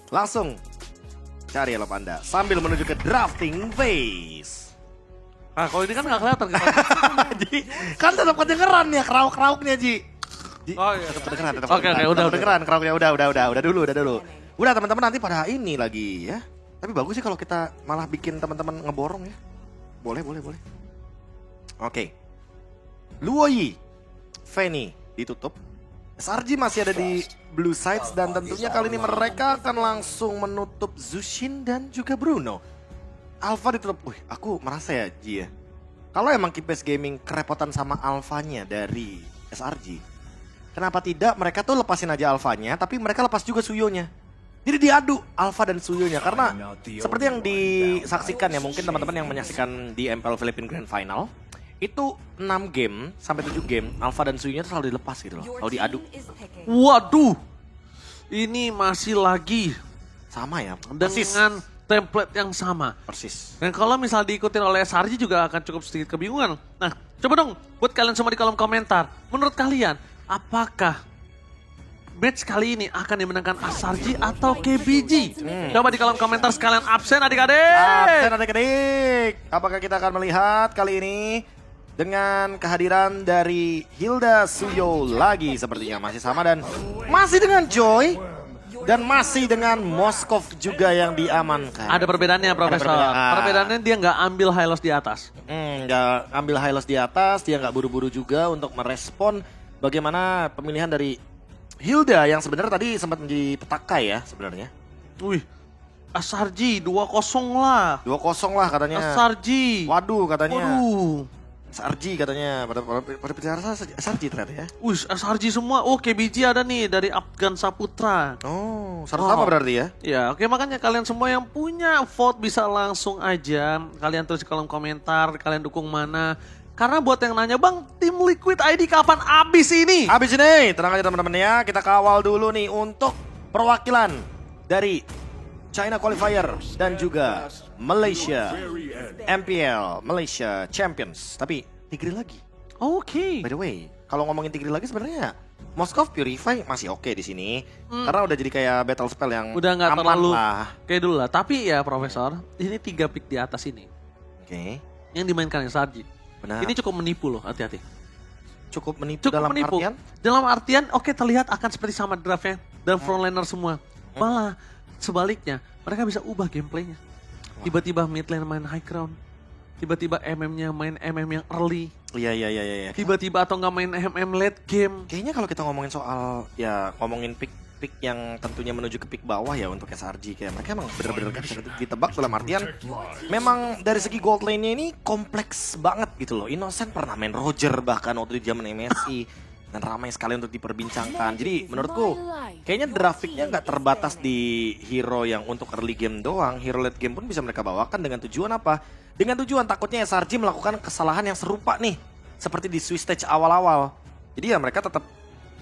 Langsung cari elop Anda sambil menuju ke drafting phase. Nah kalau ini kan nggak kelihatan. Ji, kan tetap kedengeran ya krauk-krauknya Ji. Oh iya. Tetap kedengeran, tetap Oke, kedengeran. udah. Kedengeran krauknya, udah dulu. Udah teman-teman nanti pada ini lagi ya. Tapi bagus sih kalau kita malah bikin teman-teman ngeborong ya. Boleh. Oke. Luoyi, Fanny ditutup. SRG masih ada di Blue Sides dan tentunya kali ini mereka akan langsung menutup Zushin dan juga Bruno. Alpha ditutup. Wih, aku merasa ya Ji ya. Kalau emang Keepers Gaming kerepotan sama alfanya dari SRG, kenapa tidak mereka tuh lepasin aja alfanya, tapi mereka lepas juga Suyonya. Jadi diadu Alpha dan Suyonya karena seperti yang disaksikan ya mungkin teman-teman yang menyaksikan di MPL Philippine Grand Final itu 6 game sampai 7 game Alpha dan Suyonya itu selalu dilepas gitu loh, selalu diadu. Waduh, ini masih lagi Sama ya, persis. dengan template yang sama. Persis. Dan kalau misal diikutin oleh SRG juga akan cukup sedikit kebingungan. Nah, coba dong buat kalian semua di kolom komentar. Menurut kalian, apakah match kali ini akan dimenangkan SRG atau KBG? Coba di kolom komentar sekalian absen adik-adik. Absen adik-adik. Apakah kita akan melihat kali ini dengan kehadiran dari Hilda Suyo lagi sepertinya masih sama dan masih dengan Joy dan masih dengan Moskov juga yang diamankan. Ada perbedaannya, Profesor. perbedaan. Perbedaannya dia nggak ambil high loss di atas. Nggak ambil high loss di atas, dia nggak buru-buru juga untuk merespon bagaimana pemilihan dari Hilda yang sebenarnya tadi sempat menjadi petaka ya sebenarnya. Wih, SRG 2-0 lah. 2-0 lah katanya. SRG. Waduh katanya. Waduh. SRG katanya, pada bicara SRG ternyata ya. Wih, SRG semua. Oh, KBG ada nih dari Afgan Saputra. Oh, sama berarti ya. Ya, oke, makanya kalian semua yang punya vote bisa langsung aja. Kalian tulis di kolom komentar, kalian dukung mana. Karena buat yang nanya, Bang, tim Liquid ID kapan abis ini? Habis ini, tenang aja teman-teman ya, kita kawal dulu nih untuk perwakilan dari China Qualifier dan juga Malaysia MPL Malaysia Champions. Tapi Tigre lagi. Oke. By the way, kalau ngomongin Tigre lagi sebenarnya Moskov Purify masih oke di sini. Karena udah jadi kayak battle spell yang Udah nggak aman terlalu lah. kayak dulu lah. Tapi ya, Profesor, ini 3 pick di atas ini Oke, yang dimainkan SRG. benar. Ini cukup menipu loh, hati-hati. Cukup menipu Cukup dalam menipu. artian. Dalam artian, oke, terlihat akan seperti sama draftnya dan frontliner semua. Malah sebaliknya, mereka bisa ubah gameplaynya. Tiba-tiba mid lane main high ground. Tiba-tiba MM-nya main MM yang early. Iya. Tiba-tiba atau nggak main MM late game. Kayaknya kalau kita ngomongin soal ya ngomongin pick yang tentunya menuju ke pick bawah ya untuk SRG kayak mereka emang bener-bener gak bisa ditebak dalam artian memang dari segi gold lane-nya ini kompleks banget gitu loh. Innocent pernah main Roger bahkan waktu di zaman MSI dan ramai sekali untuk diperbincangkan. Jadi menurutku kayaknya draft pick-nya nggak terbatas di hero yang untuk early game doang. Hero late game pun bisa mereka bawakan dengan tujuan apa? Dengan tujuan takutnya SRG melakukan kesalahan yang serupa nih seperti di Swiss Stage awal-awal. Jadi ya mereka tetap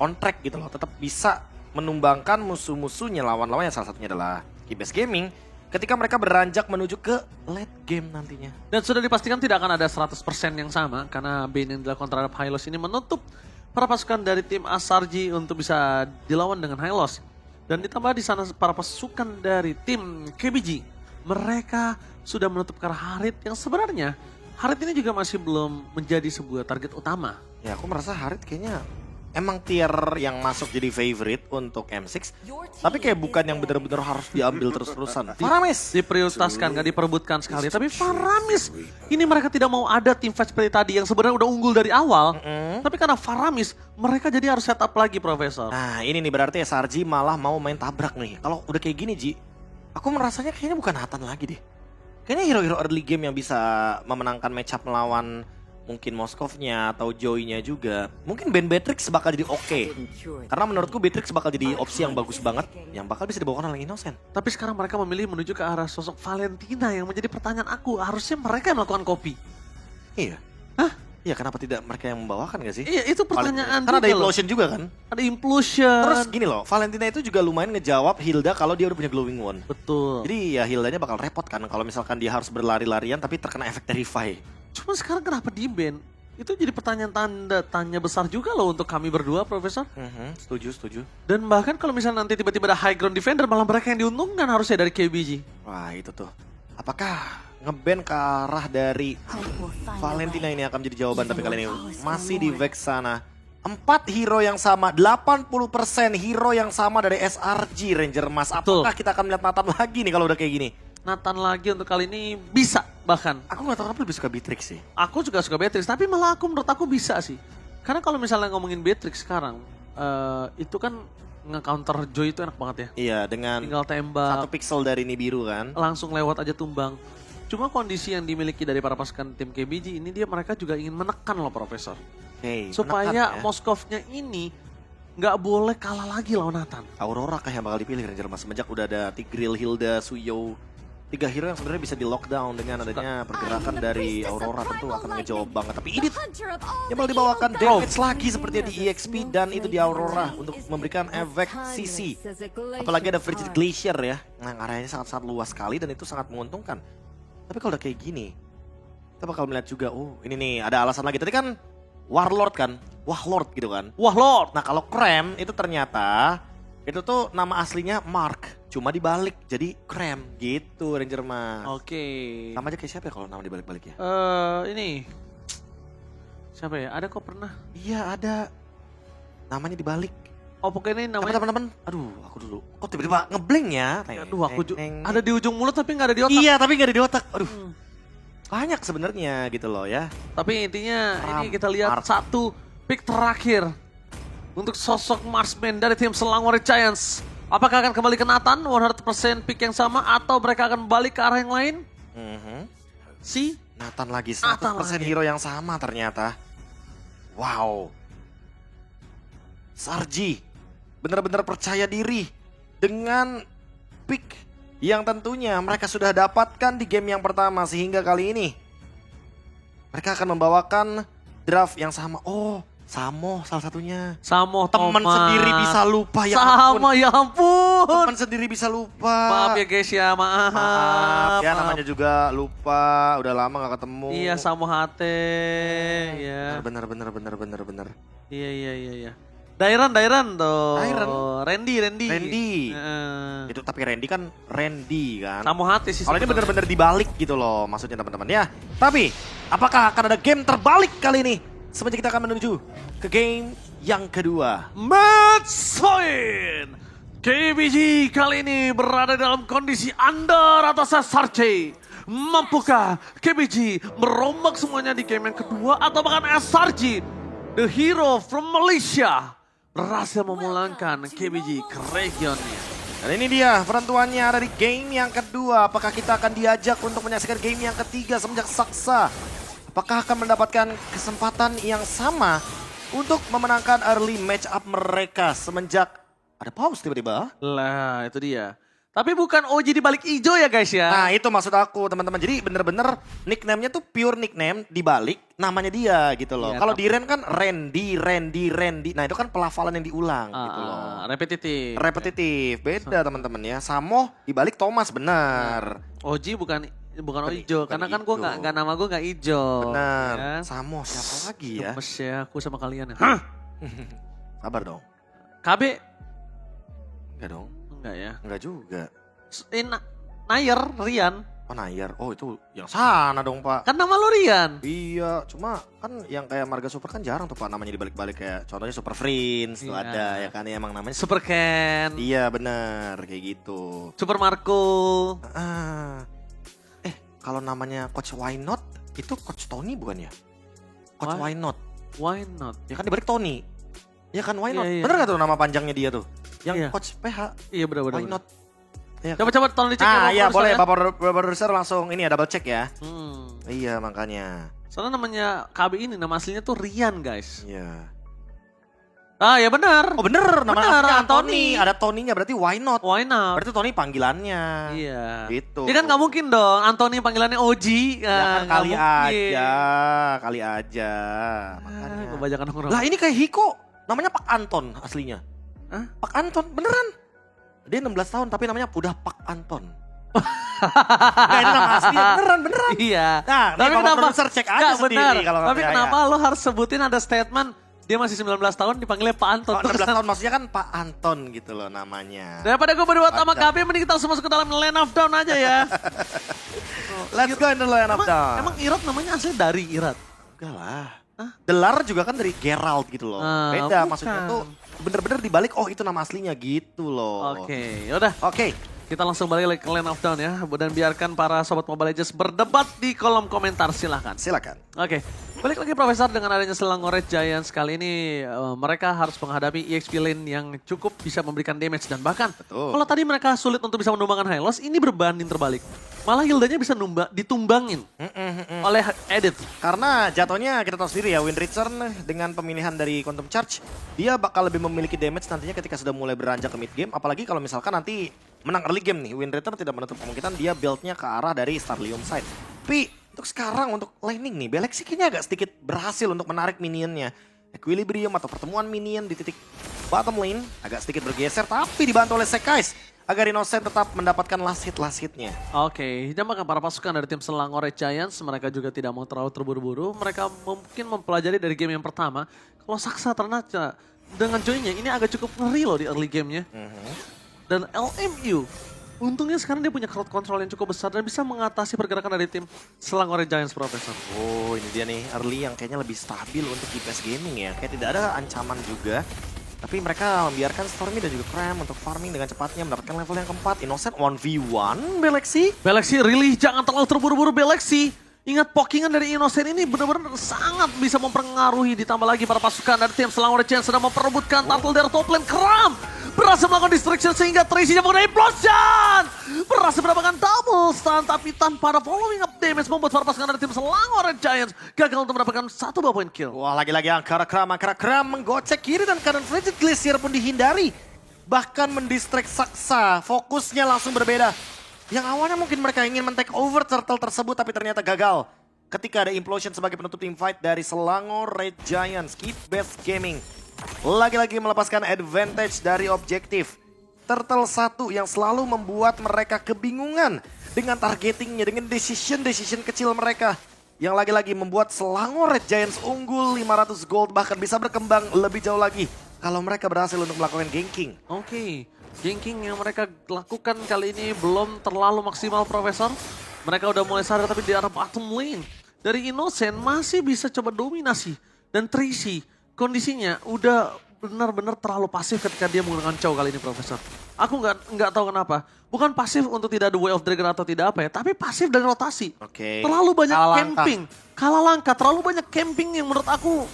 on track gitu loh, tetap bisa menumbangkan musuh-musuhnya, lawan-lawannya salah satunya adalah Keepers Gaming ketika mereka beranjak menuju ke late game nantinya. Dan sudah dipastikan tidak akan ada 100% yang sama karena bane yang dilakukan terhadap Hylos ini menutup para pasukan dari tim SRG untuk bisa dilawan dengan Hylos. Dan ditambah di sana para pasukan dari tim KBG, mereka sudah menutup ke arah Harit yang sebenarnya Harit ini juga masih belum menjadi sebuah target utama. Ya aku merasa Harit kayaknya emang tier yang masuk jadi favorite untuk M6. Tapi kayak bukan yang benar-benar harus diambil terus-terusan. Faramis Diprioritaskan, gak diperebutkan sekali. Tapi Faramis, ini mereka tidak mau ada tim fight seperti tadi yang sebenarnya udah unggul dari awal. Tapi karena Faramis, mereka jadi harus setup lagi, Profesor. Nah ini nih berarti SRG malah mau main tabrak nih. Kalau udah kayak gini Ji, aku merasanya kayaknya bukan Nathan lagi deh. Kayaknya hero-hero early game yang bisa memenangkan matchup melawan mungkin Moskovnya atau Joy-nya juga. Mungkin Ben Beatrix bakal jadi oke. Karena menurutku Beatrix bakal jadi opsi yang bagus banget. Yang bakal bisa dibawakan oleh Innocent. Tapi sekarang mereka memilih menuju ke arah sosok Valentina yang menjadi pertanyaan aku. Harusnya mereka yang melakukan copy. Iya. Hah? Iya kenapa tidak mereka yang membawakan gak sih? Iya itu pertanyaan Karena ada juga loh. implosion juga kan. Ada implosion. Terus gini loh, Valentina itu juga lumayan ngejawab Hilda kalau dia udah punya glowing wand. Betul. Jadi ya Hildanya bakal repot kan kalau misalkan dia harus berlari-larian tapi terkena efek Terrify. Cuma sekarang kenapa di ban? Itu jadi pertanyaan tanda tanya besar juga loh untuk kami berdua, Profesor. Setuju. Dan bahkan kalau misalnya nanti tiba-tiba ada high ground defender, malah mereka yang diuntungkan harusnya dari KBG. Wah itu tuh. Apakah ngeband ke arah dari Valentina ini akan menjadi jawaban, tapi kali ini masih di Vex sana. 4 hero yang sama, 80% hero yang sama dari SRG Ranger Mas. Apakah kita akan melihat Nathan lagi nih kalau udah kayak gini? Nathan lagi untuk kali ini bisa bahkan. Aku gak tahu kenapa lebih suka Beatrix sih. Aku juga suka Beatrix, tapi malah menurut aku bisa sih. Karena kalau misalnya ngomongin Beatrix sekarang, itu kan nge-counter Joy itu enak banget ya. Iya, dengan Tinggal tembak, 1 pixel dari Nibiru kan. langsung lewat aja tumbang. Cuma kondisi yang dimiliki dari para pasukan tim KBG ini mereka juga ingin menekan loh Profesor. Hey, Supaya menekan ya. Moskovnya ini nggak boleh kalah lagi lawan Nathan. Aurora kah yang bakal dipilih Ranger Mas. Semenjak udah ada Tigreal, Hilda, Suyo. 3 hero yang sebenarnya bisa di lockdown dengan adanya pergerakan dari Aurora, tentu akan ngejawab banget. Tapi Edith yang bakal dibawakan damage lagi seperti di EXP dan itu di Aurora untuk memberikan efek CC. Apalagi ada Frigid Glacier ya, yang areanya sangat-sangat luas sekali dan itu sangat menguntungkan. Tapi kalau udah kayak gini, kita bakal melihat juga, oh ini nih ada alasan lagi. Tadi kan Warlord kan, Wahlord gitu kan. Wah Lord! Nah kalau Cram itu ternyata, itu tuh nama aslinya Mark. Cuma dibalik jadi Cram gitu Ranger Mas. Oke. Sama aja kayak siapa ya kalau nama dibalik-balik ya? Ini siapa ya? Ada kok pernah? Iya ada. Namanya dibalik. Oh pokoknya ini Apa namanya. teman-teman? Aduh aku dulu. Kok tiba-tiba ngeblank ya? Aduh aku ada di ujung mulut tapi nggak ada di otak. Iya tapi gak ada di otak. Aduh. Hmm. Banyak sebenarnya gitu loh ya. Tapi intinya Ram, ini kita lihat Mark. satu pick terakhir untuk sosok marksman dari tim Selangor Giants. Apakah akan kembali ke Nathan 100% pick yang sama atau mereka akan balik ke arah yang lain? Si Nathan lagi 100% Nathan lagi. hero yang sama ternyata. Wow. Sarji benar-benar percaya diri dengan pick yang tentunya mereka sudah dapatkan di game yang pertama, sehingga kali ini mereka akan membawakan draft yang sama. Oh, Samo salah satunya. Samo Teman Thomas. sendiri bisa lupa ya Sama ampun. ya ampun. Teman sendiri bisa lupa. Maaf ya guys ya, maaf. Maaf ya, maaf. namanya juga lupa, udah lama gak ketemu. Iya Samo Hate. Ya. Bener. Iya. Dairan tuh. Dairan. Randy. Randy. Heeh. Itu tapi Randy kan Randy kan. Samo Hate sih. Kalau ini sebenarnya. bener-bener dibalik gitu loh maksudnya teman-teman ya. Tapi apakah akan ada game terbalik kali ini? Semenjak kita akan menuju ke game yang kedua. Match point. KBG kali ini berada dalam kondisi under atas SRJ. Mampukah KBG merombak semuanya di game yang kedua atau bahkan SRJ, the hero from Malaysia, berhasil memulangkan KBG ke regionnya. Dan ini dia penentuannya ada di game yang kedua. Apakah kita akan diajak untuk menyaksikan game yang ketiga semenjak Saksa? Apakah akan mendapatkan kesempatan yang sama untuk memenangkan early match up mereka semenjak ada pause tiba-tiba? Lah itu dia. Tapi bukan OG di balik ijo ya guys ya. Nah itu maksud aku teman-teman. Jadi bener-bener nickname-nya tuh pure nickname dibalik namanya dia gitu loh. Iya, Kalau di Ren kan Randy. Nah itu kan pelafalan yang diulang gitu loh. Repetitif. Repetitif, beda teman-teman ya. Samo dibalik Thomas benar. OG bukan Bukan ijo, karena kan gue ijo. nggak nama gue nggak ijo. Benar. Ya. Samo siapa lagi ya? Gemes ya aku sama kalian ya. Hah? Sabar dong. KB Enggak dong. enggak ya. Enggak juga. Nayer, Rian. Oh Nayar. Oh itu yang sana dong Pak. Kan nama lo Rian. Iya, cuma kan yang kayak Marga Super kan jarang tuh Pak namanya dibalik-balik, kayak contohnya Super Friends tuh Iya. ada ya kan, emang namanya. Super Ken. Iya benar kayak gitu. Super Marco. Kalau namanya Coach Why Not itu Coach Tony bukan ya? Coach Why? Why Not. Why not? Ya kan dibalik Tony. Ya kan Why Iya, Not. iya. Bener gak tuh nama panjangnya dia tuh? Yang Iya. Coach PH. Iya benar. Why Not. Ya. Coba tolong dicek Ah iya Bapak boleh produser ya. Bapak produser langsung ini ya double check ya. Hmm. Iya makanya. Soalnya namanya KB ini nama aslinya tuh Rian guys. Iya. Ah ya benar. Oh bener nama Bener, aslinya Anthony. Anthony. Ada Tony-nya berarti Why Not. Why not? Berarti Tony panggilannya. Iya. Gitu. Ya kan nggak mungkin dong Anthony panggilannya OG. Ya kan nggak kali mungkin. aja. Makanya. Kebanyakan orang. Lah ini kayak Hiko, namanya Pak Anton aslinya. Hah? Pak Anton, beneran. Dia 16 tahun tapi namanya udah Pak Anton. Nggak, ini nama asli beneran. Iya. Nah, tapi Bapak kenapa? produser cek aja Nggak, sendiri benar. kalau nggak Tapi percaya. kenapa lo harus sebutin ada statement dia masih 19 tahun dipanggilnya Pak Anton. Oh, 16 tahun maksudnya kan Pak Anton gitu loh namanya. Daripada gue berdebat sama Baca. KB, mending kita langsung masuk ke dalam Land of Dawn aja ya. Let's go in the Land of Dawn. Emang Irat namanya asli dari Irat? Enggak lah. Delar juga kan dari Geralt gitu loh. Beda bukan. maksudnya tuh bener-bener dibalik oh itu nama aslinya gitu loh. Oke, yaudah. Oke. Kita langsung balik lagi ke Land of Dawn ya. Dan biarkan para sobat Mobile Legends berdebat di kolom komentar, silahkan. Silakan. Oke, balik lagi Profesor dengan adanya Selangor Red Giants kali ini mereka harus menghadapi EXP lane yang cukup bisa memberikan damage dan bahkan Betul. kalau tadi mereka sulit untuk bisa menumbangkan Hylos, ini berbanding terbalik. Malah Hildanya bisa ditumbangin oleh Edit. Karena jatuhnya kita tahu sendiri ya, Wind Return dengan pemilihan dari Quantum Charge, dia bakal lebih memiliki damage nantinya ketika sudah mulai beranjak ke mid game. Apalagi kalau misalkan nanti menang early game nih, Wind Return tidak menutup kemungkinan dia build-nya ke arah dari Starlium side. Tapi untuk sekarang, untuk laning nih, Belex kayaknya agak sedikit berhasil untuk menarik minionnya. Equilibrium atau pertemuan minion di titik bottom lane agak sedikit bergeser, tapi dibantu oleh Sekais agar Innocent tetap mendapatkan last hitnya. Oke, jambakkan para pasukan dari tim Selangor Red Giants, mereka juga tidak mau terlalu terburu-buru. Mereka mungkin mempelajari dari game yang pertama. Kalau Saksa ternyata dengan joinnya ini agak cukup ngeri loh di early gamenya. Dan LMU, untungnya sekarang dia punya crowd control yang cukup besar dan bisa mengatasi pergerakan dari tim Selangor Red Giants, Profesor. Oh, ini dia nih early yang kayaknya lebih stabil untuk IPS Gaming ya. Kayak tidak ada ancaman juga. Tapi mereka membiarkan Stormy dan juga Cram untuk farming dengan cepatnya mendapatkan level yang keempat. Innocent 1v1 Beleksi. Beleksi really jangan terlalu terburu-buru Beleksi. Ingat pokingan dari Innocent ini benar-benar sangat bisa mempengaruhi. Ditambah lagi para pasukan dari tim Selangor Red Giants sedang memperebutkan turtle dari top lane. Cram berhasil melakukan distraction sehingga Tracy menggunakan implosion. Berhasil mendapatkan double stun tapi tanpa ada following up damage membuat para pasukan dari tim Selangor Red Giants gagal untuk mendapatkan 1 buah point kill. Wah, lagi-lagi Angkara Kram menggocek kiri dan kanan Frigid Glacier pun dihindari. Bahkan mendistract Saksa, fokusnya langsung berbeda. Yang awalnya mungkin mereka ingin men-take over turtle tersebut tapi ternyata gagal. Ketika ada implosion sebagai penutup team fight dari Selangor Red Giants, Keep Best Gaming lagi-lagi melepaskan advantage dari objektif. Turtle 1 yang selalu membuat mereka kebingungan dengan targetingnya, dengan decision kecil mereka. Yang lagi-lagi membuat Selangor Red Giants unggul 500 gold bahkan bisa berkembang lebih jauh lagi kalau mereka berhasil untuk melakukan ganking. Oke, ganking yang mereka lakukan kali ini belum terlalu maksimal, Profesor. Mereka udah mulai sadar tapi di arah bottom lane. Dari Innocent masih bisa coba dominasi. Dan Tracy kondisinya udah benar-benar terlalu pasif ketika dia menggunakan Chow kali ini, Profesor. Aku nggak tahu kenapa. Bukan pasif untuk tidak ada Way of Dragon atau tidak apa ya, tapi pasif dari rotasi. Oke. Terlalu banyak Kalah camping. Kalah langkah, terlalu banyak camping yang menurut aku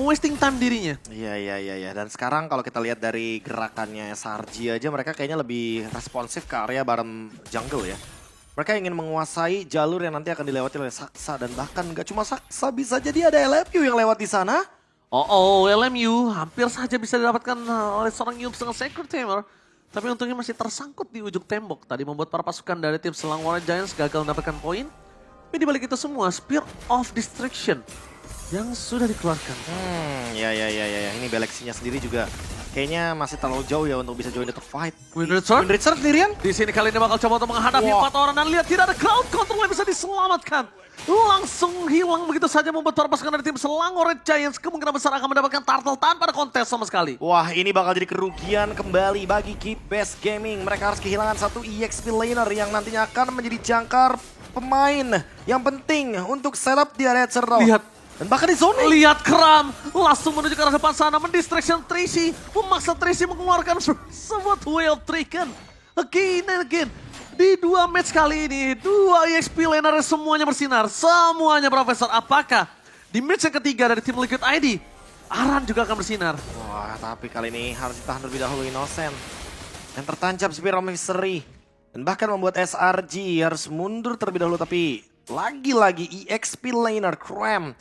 wasting time dirinya. Iya. Dan sekarang kalau kita lihat dari gerakannya SRG aja mereka kayaknya lebih responsif ke area bottom jungle ya. Mereka ingin menguasai jalur yang nanti akan dilewati oleh Saksa dan bahkan gak cuma Saksa, bisa jadi ada LFU yang lewat di sana. LMU hampir saja bisa didapatkan oleh seorang Yums dengan Sacred Tamer. Tapi untungnya masih tersangkut di ujung tembok. Tadi membuat para pasukan dari tim Selangor Giants gagal mendapatkan poin. Tapi dibalik itu semua, Spear of Distraction yang sudah dikeluarkan. Ya. Ini Belexinya sendiri juga kayaknya masih terlalu jauh ya untuk bisa join the fight. Wind Return sendirian? di sini kali ini bakal coba untuk menghadapi 4 orang dan lihat tidak ada crowd control yang bisa diselamatkan. Langsung hilang begitu saja membuat para pasukan dari tim Selangor Red Giants kemungkinan besar akan mendapatkan turtle tanpa ada kontes sama sekali. Wah, ini bakal jadi kerugian kembali bagi Keep Best Gaming. Mereka harus kehilangan satu EXP laner yang nantinya akan menjadi jangkar pemain yang penting untuk setup di area Cerro. Lihat. Dan bahkan di zone. Lihat Cram langsung menuju ke arah depan sana mendistraction Tracy, memaksa Tracy mengeluarkan sebuah whale tricken. Again and again. Di 2 match kali ini, 2 EXP laner semuanya bersinar. Semuanya, Profesor. Apakah di match yang ketiga dari tim Liquid ID, Aran juga akan bersinar? Wah, tapi kali ini harus ditahan terlebih dahulu Innocent. Yang tertancap Spear of Mystery. Dan bahkan membuat SRG harus mundur terlebih dahulu. Tapi lagi-lagi EXP laner Cram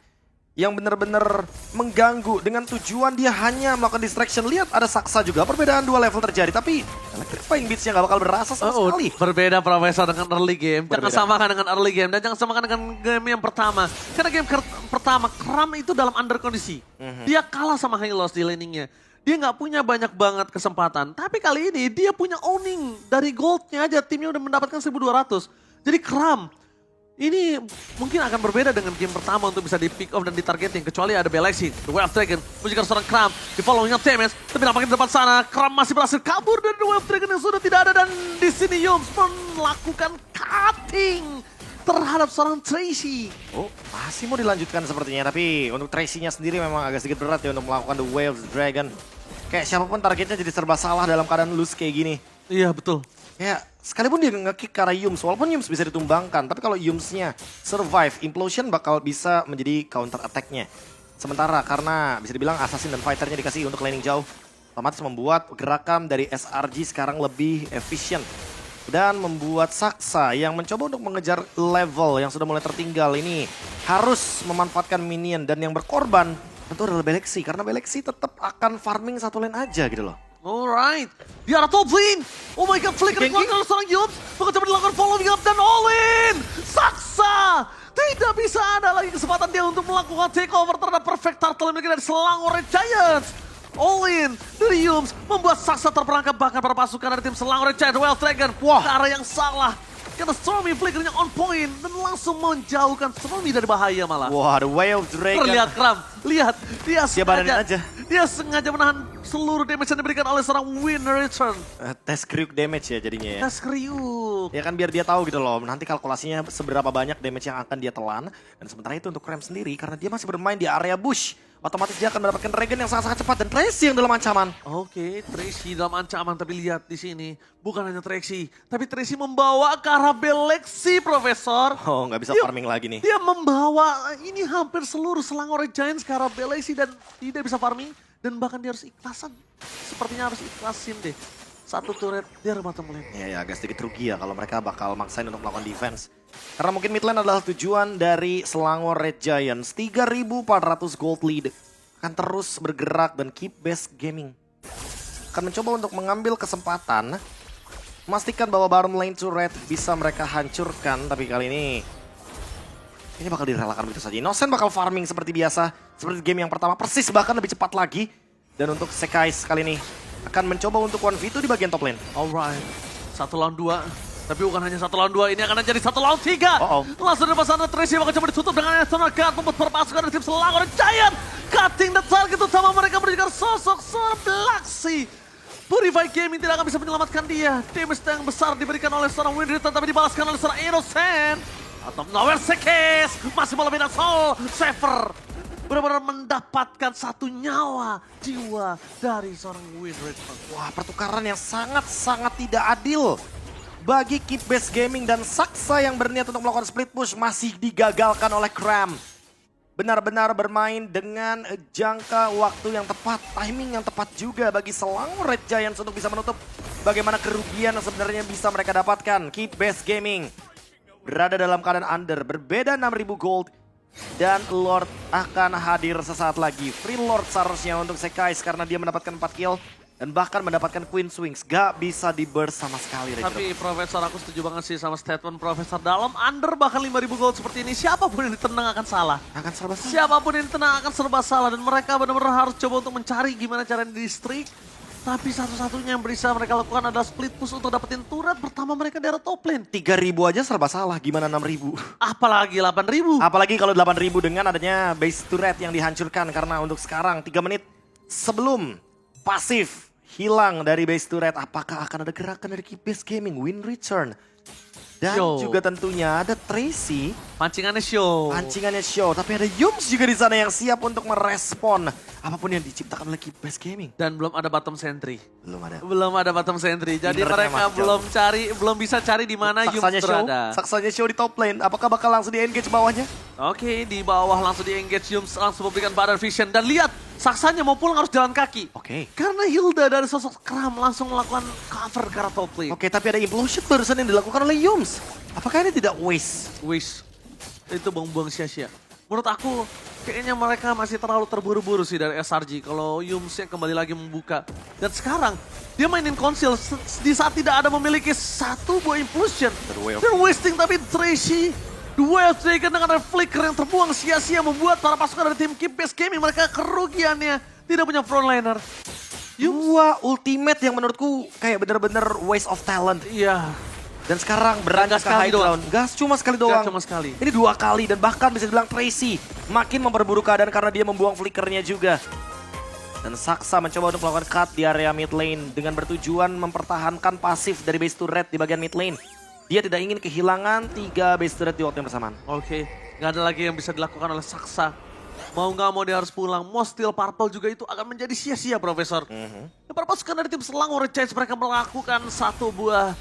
yang benar-benar mengganggu dengan tujuan dia hanya melakukan distraction. Lihat ada Saksa juga, perbedaan 2 level terjadi. Tapi Electrifying Beats-nya gak bakal berasa sama sekali. Berbeda, Profesor, dengan early game. Berbeda. Jangan samakan dengan early game dan jangan samakan dengan game yang pertama. Karena game pertama, Cram itu dalam under kondisi. Dia kalah sama Hylos di laningnya. dia nggak punya banyak banget kesempatan. Tapi kali ini dia punya owning dari goldnya aja, timnya udah mendapatkan 1.200. Jadi Kram, ini mungkin akan berbeda dengan game pertama untuk bisa di pick off dan di targeting. Kecuali ada Bellexi, The Wave Dragon, menjaga seorang Kram, di following up Temes. Tapi nampaknya di depan sana, Kram masih berhasil kabur dari The Wave Dragon yang sudah tidak ada. Dan di sini Yums melakukan cutting terhadap seorang Tracy. Oh, masih mau dilanjutkan sepertinya. Tapi untuk Tracy-nya sendiri memang agak sedikit berat ya untuk melakukan The Wave Dragon. Kayak siapapun targetnya jadi serba salah dalam keadaan loose kayak gini. Iya betul. Ya, sekalipun dia nge-kick ke arah Yums, walaupun Yums bisa ditumbangkan, tapi kalau Yums-nya survive, Implosion bakal bisa menjadi counter attack-nya. Sementara karena bisa dibilang Assassin dan Fighter-nya dikasih untuk laning jauh, otomatis membuat gerakan dari SRG sekarang lebih efisien. Dan membuat Saksa yang mencoba untuk mengejar level yang sudah mulai tertinggal ini harus memanfaatkan minion, dan yang berkorban tentu adalah Bellexi, karena Bellexi tetap akan farming satu lane aja gitu loh. Alright, di arah top lane. Oh my god, flicker dikeluarkan oleh seorang Yums. Mencoba dilakukan following up dan all in. Saksa, tidak bisa ada lagi kesempatan dia untuk melakukan takeover terhadap perfect turtle yang dimiliki dari Selangor Red Giants. All in dari Yums membuat Saksa terperangkap, bahkan para pasukan dari tim Selangor Red Giants, Wild Dragon. Wah, ke arah yang salah. Karena Stormy flickernya on point dan langsung menjauhkan Stormy dari bahaya malah. Wah, The Wild Dragon. Terlihat Kram, lihat dia badanin sengaja, aja. dia sengaja menahan seluruh damage yang diberikan oleh seorang Win Return. Tes kriuk damage ya jadinya ya. Tes kriuk. Ya kan biar dia tahu gitu loh, nanti kalkulasinya seberapa banyak damage yang akan dia telan. Dan sementara itu untuk Kram sendiri, karena dia masih bermain di area bush, otomatis dia akan mendapatkan regen yang sangat-sangat cepat dan Tracy yang dalam ancaman. Oke, Tracy dalam ancaman, tapi lihat di sini bukan hanya Tracy, tapi Tracy membawa ke arah Bellexi, Profesor. Oh, nggak bisa farming lagi nih. Dia membawa ini hampir seluruh Selangor Giants ke arah Bellexi dan tidak bisa farming, dan bahkan dia harus ikhlasan. Sepertinya harus ikhlasin deh. Satu turret dia bottom lane. Ya agak sedikit rugi ya kalau mereka bakal maksain untuk melakukan defense. Karena mungkin mid lane adalah tujuan dari Selangor Red Giants. 3.400 gold lead. Akan terus bergerak dan keep best gaming. Akan mencoba untuk mengambil kesempatan. Memastikan bahwa bottom lane turret bisa mereka hancurkan. Tapi kali ini bakal direlakan begitu saja. Innocent bakal farming seperti biasa. Seperti game yang pertama, persis bahkan lebih cepat lagi. Dan untuk Sekais kali ini akan mencoba untuk 1v2 di bagian top lane. Alright, 1 lawan 2. Tapi bukan hanya 1 lawan 2, ini akan jadi 1 lawan 3. Langsung dari sana Tracy bakal coba ditutup dengan Eternal Guard, membuat perpasukan dari tim Selangor Giant. Cutting the target utama mereka berikan sosok seorang Bellexi. Purify Gaming tidak akan bisa menyelamatkan dia. Damage yang besar diberikan oleh seorang Winritan, tapi dibalaskan oleh seorang Innocent. Atau Nowhere Sekes masih melebihi Soul Saver. Benar-benar mendapatkan 1 nyawa jiwa dari seorang Winritan. Wah, pertukaran yang sangat-sangat tidak adil bagi Keep Base Gaming, dan Saksa yang berniat untuk melakukan split push masih digagalkan oleh Kram. Benar-benar bermain dengan jangka waktu yang tepat, timing yang tepat juga bagi Selangor Red Giants untuk bisa menutup bagaimana kerugian yang sebenarnya bisa mereka dapatkan. Keep Base Gaming berada dalam keadaan under, berbeda 6.000 gold. Dan Lord akan hadir sesaat lagi. Free Lord seharusnya untuk Sekais karena dia mendapatkan 4 kill. Dan bahkan mendapatkan Queen Swings. Gak bisa di burst sama sekali. Tapi Profesor, aku setuju banget sih sama statement Profesor. Dalam under bahkan 5.000 gold seperti ini, siapapun yang ditenang akan salah. Akan serba salah. Siapapun yang ditenang akan serba salah. Dan mereka benar-benar harus coba untuk mencari gimana cara di streak. Tapi satu-satunya yang bisa mereka lakukan adalah split push untuk dapetin turret pertama mereka dari top lane. 3.000 aja serba salah, gimana 6.000? Apalagi 8.000. Apalagi kalau 8.000 dengan adanya base turret yang dihancurkan. Karena untuk sekarang 3 menit sebelum pasif hilang dari base turret, apakah akan ada gerakan dari Keep Base Gaming, Win Return? Dan juga tentunya ada Tracy. Pancingannya show. Pancingannya show, tapi ada Yums juga di sana yang siap untuk merespon apapun yang diciptakan oleh Keep Base Gaming. Dan belum ada bottom sentry. Belum ada bottom sentry. Jadi mereka belum bisa cari di mana Yums berada. Saksanya show di top lane. Apakah bakal langsung di-engage bawahnya? Oke, di bawah langsung di-engage Yums, langsung memberikan Battle Vision. Dan lihat, Saksanya mau pulang harus jalan kaki. Karena Hilda dari sosok Kram langsung melakukan cover ke arah top lane. Tapi ada Implosion barusan yang dilakukan oleh Yums. Apakah ini tidak waste? Waste. Itu buang-buang sia-sia. Menurut aku, kayaknya mereka masih terlalu terburu-buru sih dari SRG. Kalau Yumsnya kembali lagi membuka. Dan sekarang, dia mainin konsil di saat tidak ada memiliki 1 buah Implosion. Dan wasting, tapi Tracy, Wave Dragon dengan flicker yang terbuang sia-sia membuat para pasukan dari tim Keep Base Gaming mereka kerugiannya. Tidak punya frontliner. Dua ultimate yang menurutku kayak bener-bener waste of talent. Iya. Dan sekarang beranjak Gas ke sekali high doang. ground. Gas cuma sekali doang. Gas cuma sekali. Ini 2 kali dan bahkan bisa dibilang Tracy makin memperburuk keadaan karena dia membuang flickernya juga. Dan Saksa mencoba untuk melakukan cut di area mid lane dengan bertujuan mempertahankan pasif dari base turret di bagian mid lane. Dia tidak ingin kehilangan 3 base turret di waktu yang bersamaan. Oke, nggak ada lagi yang bisa dilakukan oleh Saksa. Mau nggak mau dia harus pulang. Mau steal purple juga itu akan menjadi sia-sia, Profesor. Para pasukan dari tim Selangor Giants mereka melakukan satu buah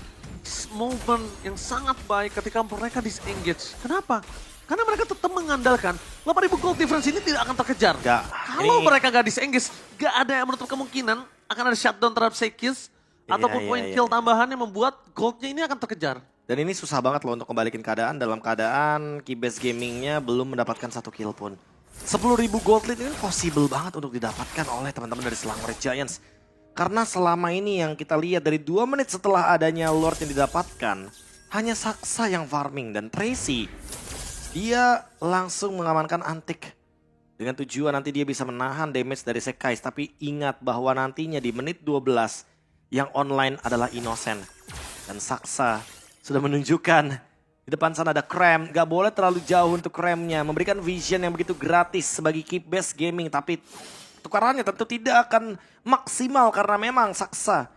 movement yang sangat baik ketika mereka disengage. Kenapa? Karena mereka tetap mengandalkan 8.000 gold difference ini tidak akan terkejar. Nggak, Kalau ini- mereka nggak disengage, nggak ada yang menutup kemungkinan akan ada shutdown terhadap Sekis ataupun point kill tambahan yang membuat goldnya ini akan terkejar. Dan ini susah banget loh untuk kembalikan keadaan dalam keadaan Keybase Gamingnya belum mendapatkan 1 kill pun. 10.000 gold lead ini possible banget untuk didapatkan oleh teman-teman dari Selangor Giants. Karena selama ini yang kita lihat dari 2 menit setelah adanya Lord yang didapatkan, hanya Saksa yang farming dan Tracy. Dia langsung mengamankan Antik. Dengan tujuan nanti dia bisa menahan damage dari Sekais. Tapi ingat bahwa nantinya di menit 12 yang online adalah Innocent. Dan Saksa sudah menunjukkan di depan sana ada Cram. Gak boleh terlalu jauh untuk Cramnya. Memberikan vision yang begitu gratis sebagai Keybase Gaming. Tapi tukarannya tentu tidak akan maksimal karena memang Saksa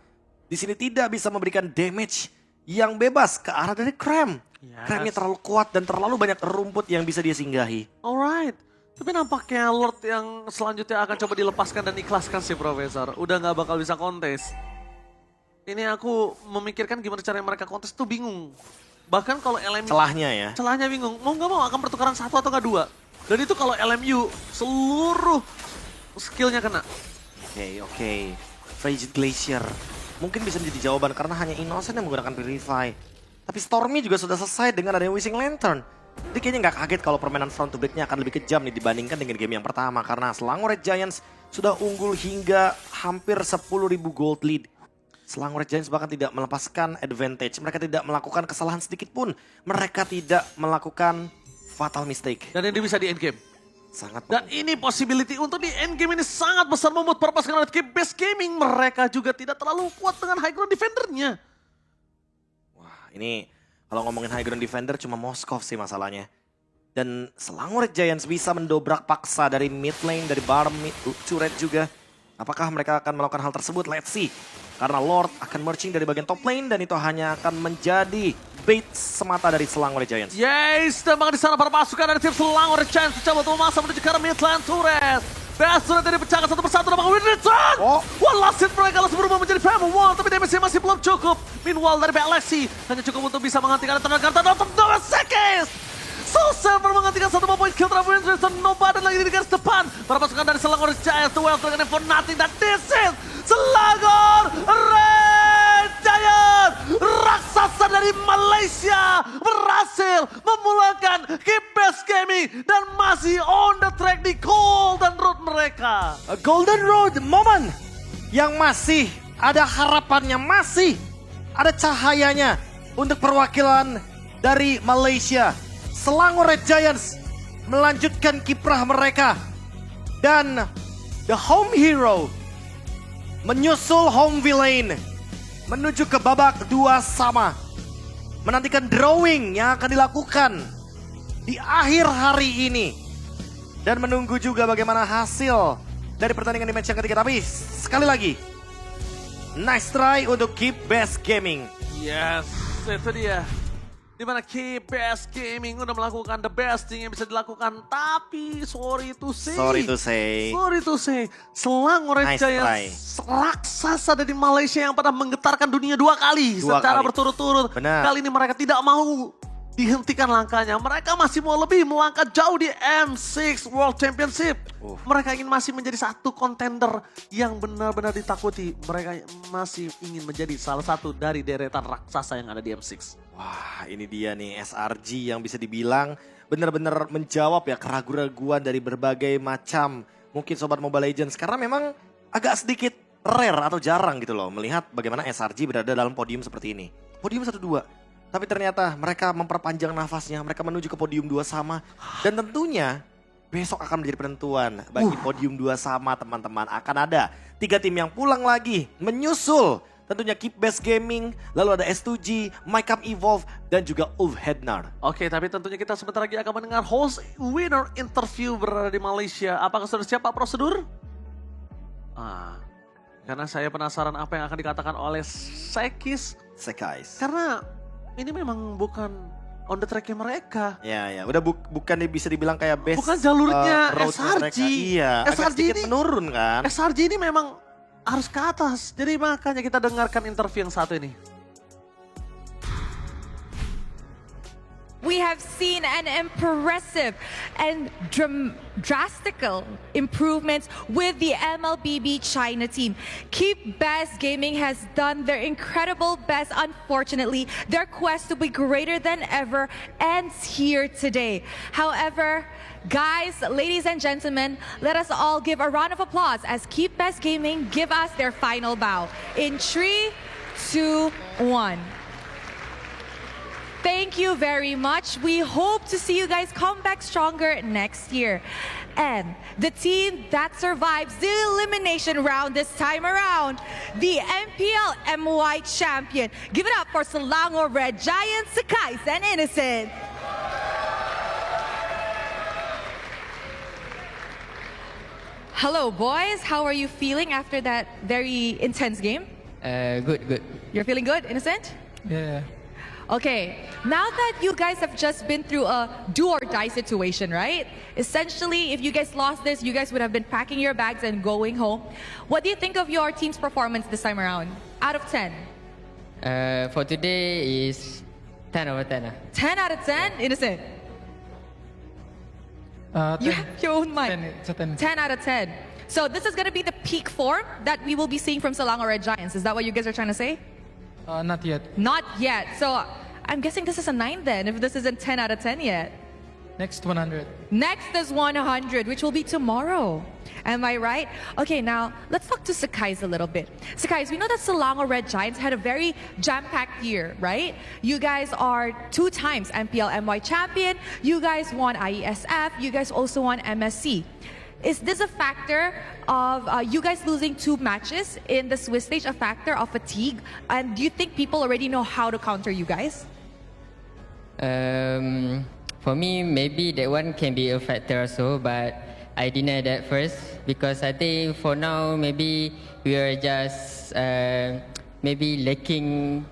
di sini tidak bisa memberikan damage yang bebas ke arah dari Cram. Yes. Cramnya terlalu kuat dan terlalu banyak rumput yang bisa dia singgahi. Alright. Tapi nampaknya Lord yang selanjutnya akan coba dilepaskan dan ikhlaskan sih, Profesor. Udah nggak bakal bisa kontes. Ini aku memikirkan gimana caranya mereka kontes tuh bingung. Bahkan kalau LMU... Celahnya ya. Celahnya bingung. Mau nggak mau akan pertukaran 1 atau nggak 2. Dan itu kalau LMU seluruh skillnya kena. Oke. Frigid Glacier. Mungkin bisa menjadi jawaban karena hanya Innocent yang menggunakan Purify. Tapi Stormy juga sudah selesai dengan adanya Wishing Lantern. Jadi kayaknya nggak kaget kalau permainan front to back-nya akan lebih kejam nih dibandingkan dengan game yang pertama. Karena Selangor Giants sudah unggul hingga hampir 10.000 gold lead. Selangor Giants bahkan tidak melepaskan advantage. Mereka tidak melakukan kesalahan sedikit pun. Mereka tidak melakukan fatal mistake. Dan ini bisa di endgame. Sangat. Dan ini possibility untuk di endgame ini sangat besar membuat para pasukan dari Keybase Gaming. Mereka juga tidak terlalu kuat dengan high ground defendernya. Wah, ini kalau ngomongin high ground defender cuma Moskov sih masalahnya. Dan Selangor Giants bisa mendobrak paksa dari mid lane, dari bottom mid turret juga. Apakah mereka akan melakukan hal tersebut? Let's see. Karena Lord akan marching dari bagian top lane dan itu hanya akan menjadi bait semata dari Selangor Giants. Yes, dan bahkan di sana para pasukan dari tim Selangor Giants mencoba untuk masa menuju ke arah mid lane turret. Best turret ini dipecahkan satu persatu dan bahkan Winterton. One last hit mereka langsung berubah menjadi Family Wall, tapi damage-nya masih belum cukup. Meanwhile dari Alexi hanya cukup untuk bisa menghentikan tenaga kartu untuk 2 seconds. Silver menghentikan 1 poin kill terhadap Winterton. Nobadan lagi di garis depan. Para pasukan dari Selangor Giants, the well dengan for nothing. Dan this is Selangor Red Giant. Raksasa dari Malaysia berhasil memulangkan Keybase Gaming dan masih on the track di Golden Road mereka. A Golden Road moment yang masih ada harapannya, masih ada cahayanya untuk perwakilan dari Malaysia. Selangor Red Giants melanjutkan kiprah mereka dan the home hero menyusul home villain menuju ke babak 2 sama. Menantikan drawing yang akan dilakukan di akhir hari ini. Dan menunggu juga bagaimana hasil dari pertandingan di match yang ketiga. Tapi sekali lagi, nice try untuk Keybase Gaming. Yes, itu dia. Dimana Keybase Gaming udah melakukan the best thing yang bisa dilakukan. Tapi sorry to say. Sorry to say. Selangor Red Nice Giants raksasa dari Malaysia yang pernah menggetarkan dunia 2 kali. Secara kali. berturut-turut. Benar. Kali ini mereka tidak mau dihentikan langkahnya. Mereka masih mau lebih melangkah jauh di M6 World Championship. Mereka ingin masih menjadi satu kontender yang benar-benar ditakuti. Mereka masih ingin menjadi salah satu dari deretan raksasa yang ada di M6. Wah, ini dia nih SRG yang bisa dibilang benar-benar menjawab ya keraguan-keraguan dari berbagai macam mungkin Sobat Mobile Legends. Karena memang agak sedikit rare atau jarang gitu loh melihat bagaimana SRG berada dalam podium seperti ini. Podium 1-2. Tapi ternyata mereka memperpanjang nafasnya, mereka menuju ke podium 2 sama. Dan tentunya besok akan menjadi penentuan bagi podium 2 sama teman-teman. Akan ada 3 tim yang pulang lagi menyusul. Tentunya Keep Best Gaming, lalu ada S2G, MyCam Evolve, dan juga Ulf Hednar. Oke, tapi tentunya kita sebentar lagi akan mendengar host winner interview berada di Malaysia. Apakah sudah siap Pak prosedur? Karena saya penasaran apa yang akan dikatakan oleh Sekis. Karena ini memang bukan on the track-nya mereka. Ya, udah bukan bisa dibilang kayak best. Bukan jalurnya road SRG. mereka. Iya, SRG agak sedikit ini menurun kan. SRG ini memang harus ke atas. Jadi makanya kita dengarkan interview yang satu ini. We have seen an impressive and drastical improvements with the MLBB China team. Keep Best Gaming has done their incredible best. Unfortunately, their quest to be greater than ever ends here today. However, guys, ladies and gentlemen, let us all give a round of applause as Keep Best Gaming give us their final bow. In 3, 2, 1. Thank you very much. We hope to see you guys come back stronger next year. And the team that survives the elimination round this time around, the MPL MY champion. Give it up for Selangor Red Giants, Sekais and Innocent. Hello, boys. How are you feeling after that very intense game? Good. You're feeling good, Innocent? Yeah. Okay, now that you guys have just been through a do or die situation, right? Essentially, if you guys lost this, you guys would have been packing your bags and going home. What do you think of your team's performance this time around? Out of 10? For today is 10 over 10. 10 out of 10? Innocent. You have your own mind. 10, it's a 10. 10 out of 10. So this is going to be the peak form that we will be seeing from Selangor Red Giants. Is that what you guys are trying to say? Not yet. Not yet. So I'm guessing this is a 9 then, if this isn't 10 out of 10 yet. Next 100. Next is 100, which will be tomorrow. Am I right? Okay, now let's talk to Sekais a little bit. Sekais, we know that Selangor Red Giants had a very jam-packed year, right? You guys are 2 times MPL MY champion. You guys won IESF. You guys also won MSC. Is this a factor of you guys losing 2 matches in the Swiss stage, a factor of fatigue? And do you think people already know how to counter you guys? For me, maybe that one can be a factor also, but I deny that first because I think for now maybe we are just maybe lacking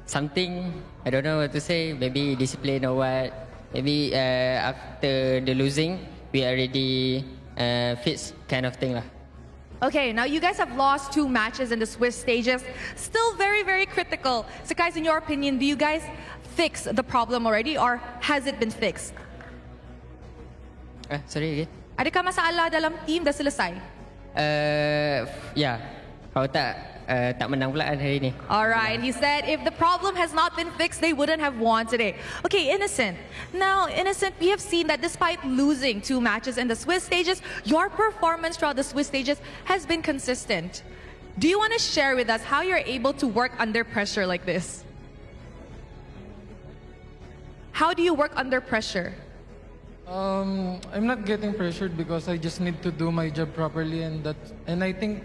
something. I don't know what to say. Maybe discipline or what. Maybe after the losing, we already fits kind of thing lah. Okay, now you guys have lost 2 matches in the Swiss stages. Still very, very critical. So guys, in your opinion, do you guys fix the problem already or has it been fixed? Sorry again? Adakah masalah dalam team dah selesai? Yeah. Kalau tak menang pula hari ni. Alright, he said if the problem has not been fixed, they wouldn't have won today. Okay, Innocent. Now, Innocent, we have seen that despite losing 2 matches in the Swiss stages, your performance throughout the Swiss stages has been consistent. Do you want to share with us how you're able to work under pressure like this? How do you work under pressure? I'm not getting pressured because I just need to do my job properly, and I think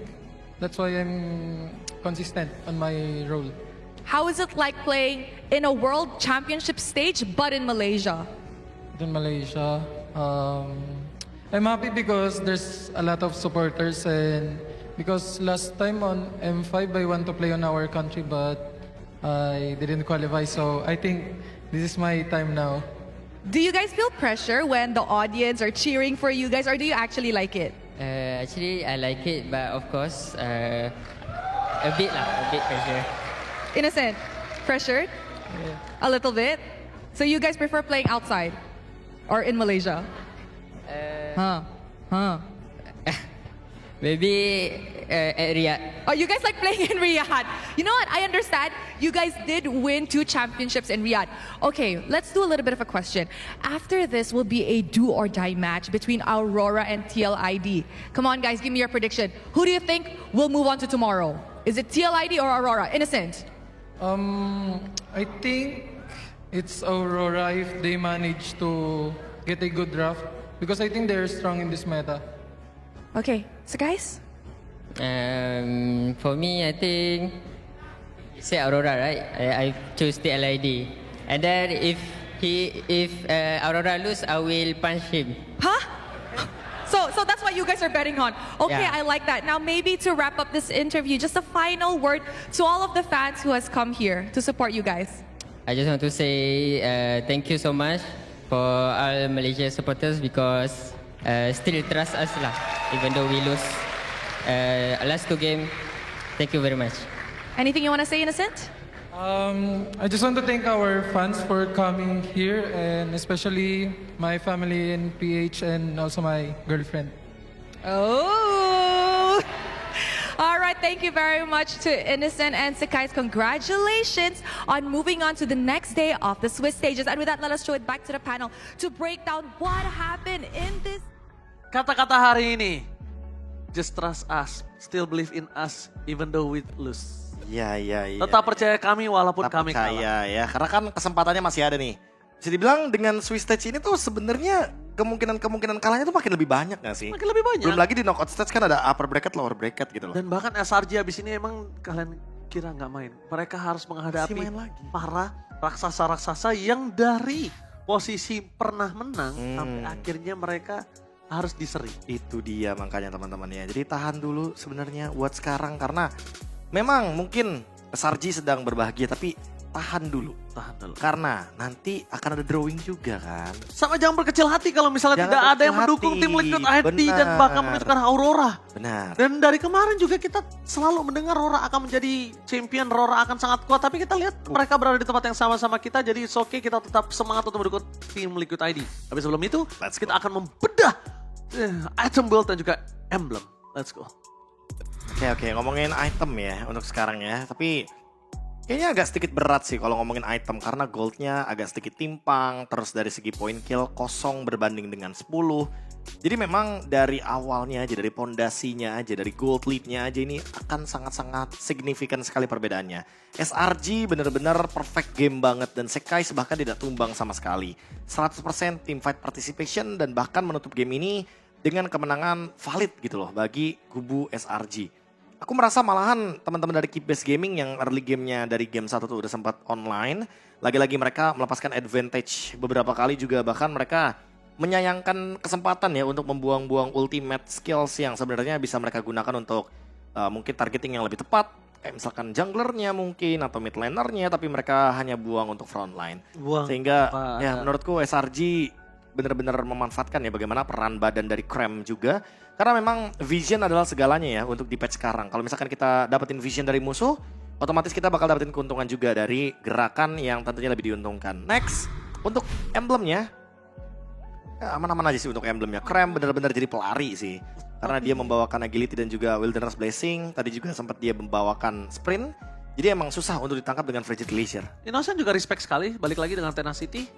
that's why I'm consistent on my role. How is it like playing in a world championship stage but in Malaysia? In Malaysia, I'm happy because there's a lot of supporters, and because last time on M5 I want to play on our country but I didn't qualify, so I think this is my time now. Do you guys feel pressure when the audience are cheering for you guys, or do you actually like it? Actually, I like it, but of course, a bit pressure. Innocent, pressured? Yeah. A little bit? So you guys prefer playing outside or in Malaysia? Maybe at Riyadh. Oh, you guys like playing in Riyadh. You know what? I understand. You guys did win 2 championships in Riyadh. Okay, let's do a little bit of a question. After this will be a do or die match between Aurora and TLID. Come on, guys, give me your prediction. Who do you think will move on to tomorrow? Is it TLID or Aurora? Innocent. I think it's Aurora if they manage to get a good draft because I think they're strong in this meta. Okay, so guys, For me, I think say Aurora, right? I choose the LID, and then if Aurora lose, I will punch him. Huh? So that's what you guys are betting on. Okay, Yeah. I like that. Now maybe to wrap up this interview, just a final word to all of the fans who has come here to support you guys. I just want to say thank you so much for all Malaysia supporters because still trust us lah, even though we lose last 2 game. Thank you very much. Anything you want to say, Innocent? I just want to thank our fans for coming here and especially my family in PH and also my girlfriend. Oh! All right, thank you very much to Innocent and Sekais. Congratulations on moving on to the next day of the Swiss stages. And with that, let us show it back to the panel to break down what happened in this. Kata-kata hari ini, just trust us, still believe in us, even though we lose. Iya. Tetap percaya kami walaupun Tetap kami percaya kalah. ya, karena kan kesempatannya masih ada nih. Bisa dibilang dengan Swiss stage ini tuh sebenarnya kemungkinan kalahnya tuh makin lebih banyak gak sih? Makin lebih banyak. Belum lagi di knockout stage kan ada upper bracket, lower bracket gitu loh. Dan bahkan SRG abis ini emang kalian kira nggak main. Mereka harus menghadapi Masih main lagi. para raksasa-raksasa yang dari posisi pernah menang sampai akhirnya mereka harus diseri. Itu dia makanya teman-teman ya. Jadi tahan dulu sebenarnya buat sekarang karena memang mungkin SRG sedang berbahagia tapi tahan dulu. Tahan dulu. Karena nanti akan ada drawing juga kan. Sama jangan berkecil hati kalau misalnya Jangan tidak ada yang berkecil mendukung hati. tim Liquid ID dan Benar. bahkan menunjukkan Aurora. Benar. Dan dari kemarin juga kita selalu mendengar Rora akan menjadi champion, Rora akan sangat kuat. Tapi kita lihat mereka berada di tempat yang sama-sama kita. Jadi it's okay, kita tetap semangat untuk mendukung tim Liquid ID. Tapi sebelum itu, kita akan membedah item build dan juga emblem. Let's go. Oke, ngomongin item ya untuk sekarang ya. Tapi kayaknya agak sedikit berat sih kalau ngomongin item karena goldnya agak sedikit timpang. Terus dari segi point kill kosong berbanding dengan 10. Jadi memang dari awalnya aja, dari pondasinya aja, dari gold lead-nya aja ini akan sangat-sangat signifikan sekali perbedaannya. SRG bener-bener perfect game banget dan Sekais bahkan tidak tumbang sama sekali. 100% teamfight participation dan bahkan menutup game ini dengan kemenangan valid gitu loh bagi kubu SRG. Aku merasa malahan teman-teman dari Keep Best Gaming yang early gamenya dari game 1 tuh udah sempat online. Lagi-lagi mereka melepaskan advantage beberapa kali juga bahkan mereka menyayangkan kesempatan ya untuk membuang-buang ultimate skills yang sebenarnya bisa mereka gunakan untuk mungkin targeting yang lebih tepat. Kayak misalkan junglernya mungkin atau mid lanernya tapi mereka hanya buang untuk frontline. Sehingga ya menurutku SRG benar-benar memanfaatkan ya bagaimana peran badan dari Krem juga. Karena memang vision adalah segalanya ya untuk di patch sekarang. Kalau misalkan kita dapetin vision dari musuh, otomatis kita bakal dapetin keuntungan juga dari gerakan yang tentunya lebih diuntungkan. Next, untuk emblemnya, ya aman-aman aja sih untuk emblemnya. Krem benar-benar jadi pelari sih. Karena dia membawakan agility dan juga wilderness blessing. Tadi juga sempat dia membawakan sprint. Jadi emang susah untuk ditangkap dengan Frigid Glacier. Innocent juga respect sekali, balik lagi dengan Tenacity.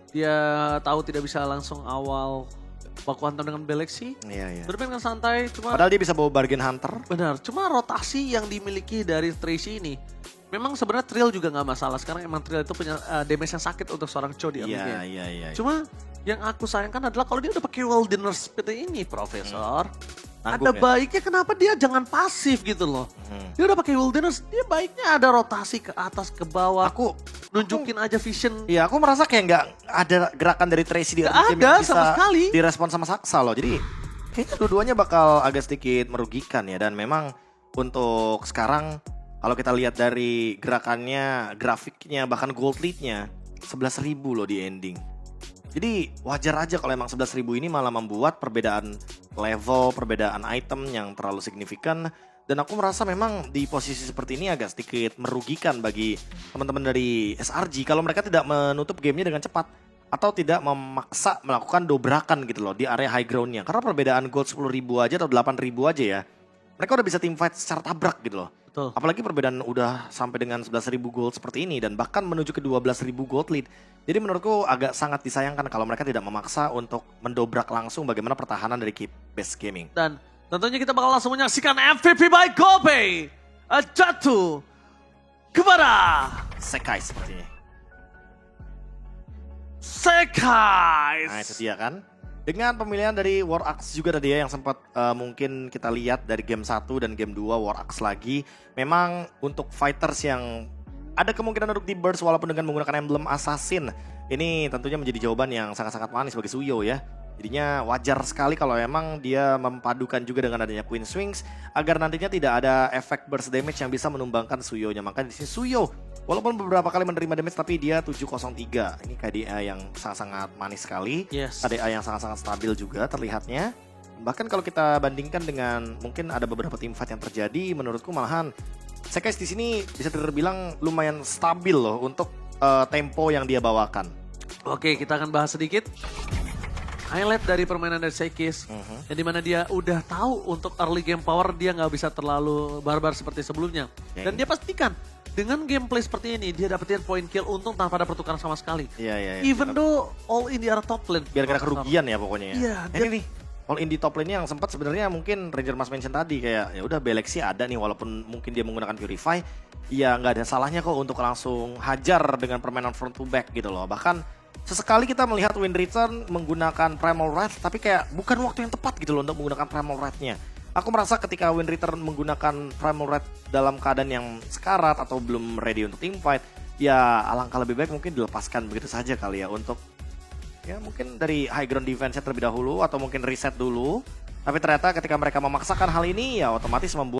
Dia tahu tidak bisa langsung awal baku hantam dengan Galaxy. Iya. Bermain dengan santai, cuma Padahal dia bisa bawa bargain hunter. benar, cuma rotasi yang dimiliki dari Tracy ini. Memang sebenarnya Trill juga nggak masalah. Sekarang emang Trill itu punya damage yang sakit untuk seorang Cho di early game. Iya. Cuma yang aku sayangkan adalah kalau dia udah pakai wilderness seperti ini, Profesor. Nanggung Ada ya? baiknya kenapa dia jangan pasif gitu loh. Dia udah pakai wilderness, dia baiknya ada rotasi ke atas, ke bawah. Nunjukin aja vision. Iya, aku merasa kayak nggak ada gerakan dari Tracy di Nggak early game ada yang bisa sama sekali. direspon sama Saksa loh. Jadi kayaknya dua-duanya bakal agak sedikit merugikan ya. Dan memang untuk sekarang kalau kita lihat dari gerakannya, grafiknya, bahkan gold lead-nya 11.000 loh di ending. Jadi wajar aja kalau emang 11.000 ini malah membuat perbedaan level, perbedaan item yang terlalu signifikan. Dan aku merasa memang di posisi seperti ini agak sedikit merugikan bagi teman-teman dari SRG kalau mereka tidak menutup gamenya dengan cepat. Atau tidak memaksa melakukan dobrakan gitu loh di area high ground-nya. Karena perbedaan gold 10.000 aja atau 8.000 aja ya. Mereka udah bisa teamfight secara tabrak gitu loh. Betul. Apalagi perbedaan udah sampai dengan 11.000 gold seperti ini dan bahkan menuju ke 12.000 gold lead. Jadi menurutku agak sangat disayangkan kalau mereka tidak memaksa untuk mendobrak langsung bagaimana pertahanan dari Keep Best Gaming. Dan tentunya kita bakal langsung menyaksikan MVP by Gobe jatuh kepada Sekais sepertinya. Sekais. Nah itu dia kan. Dengan pemilihan dari War Axe juga tadi ya yang sempat mungkin kita lihat dari game 1 dan game 2 War Axe lagi. Memang untuk fighters yang ada kemungkinan untuk di burst walaupun dengan menggunakan emblem assassin. Ini tentunya menjadi jawaban yang sangat-sangat manis bagi Suyo ya. Jadinya wajar sekali kalau emang dia mempadukan juga dengan adanya Queen Swings agar nantinya tidak ada efek burst damage yang bisa menumbangkan Suyo-nya. Makanya di sini Suyo walaupun beberapa kali menerima damage tapi dia 703. Ini KDA yang sangat-sangat manis sekali. Yes. KDA yang sangat-sangat stabil juga terlihatnya. Bahkan kalau kita bandingkan dengan mungkin ada beberapa teamfight yang terjadi, menurutku malahan Sekais di sini bisa terbilang lumayan stabil loh untuk tempo yang dia bawakan. Oke, kita akan bahas sedikit highlight dari permainan dari Sekis, yang dimana dia udah tahu untuk early game power dia nggak bisa terlalu barbar seperti sebelumnya. Dan dia pastikan dengan gameplay seperti ini dia dapetin point kill untung tanpa ada pertukaran sama sekali. Iya. Even though all in di arah top lane. Biar kena kerugian ya pokoknya ya. Iya, Ini nih all in di top lane yang sempat sebenarnya mungkin Ranger Mas mention tadi kayak ya udah Beleksi ada nih walaupun mungkin dia menggunakan Purify, ya nggak ada salahnya kok untuk langsung hajar dengan permainan front to back gitu loh. Bahkan sesekali kita melihat Wind Return menggunakan Primal Wrath tapi kayak bukan waktu yang tepat gitu loh untuk menggunakan Primal Wrath-nya. Aku merasa ketika Wind Return menggunakan Primal Wrath dalam keadaan yang sekarat atau belum ready untuk teamfight, ya alangkah lebih baik mungkin dilepaskan begitu saja kali ya untuk ya mungkin dari high ground defense terlebih dahulu atau mungkin reset dulu. Tapi ternyata ketika mereka memaksakan hal ini ya otomatis membuat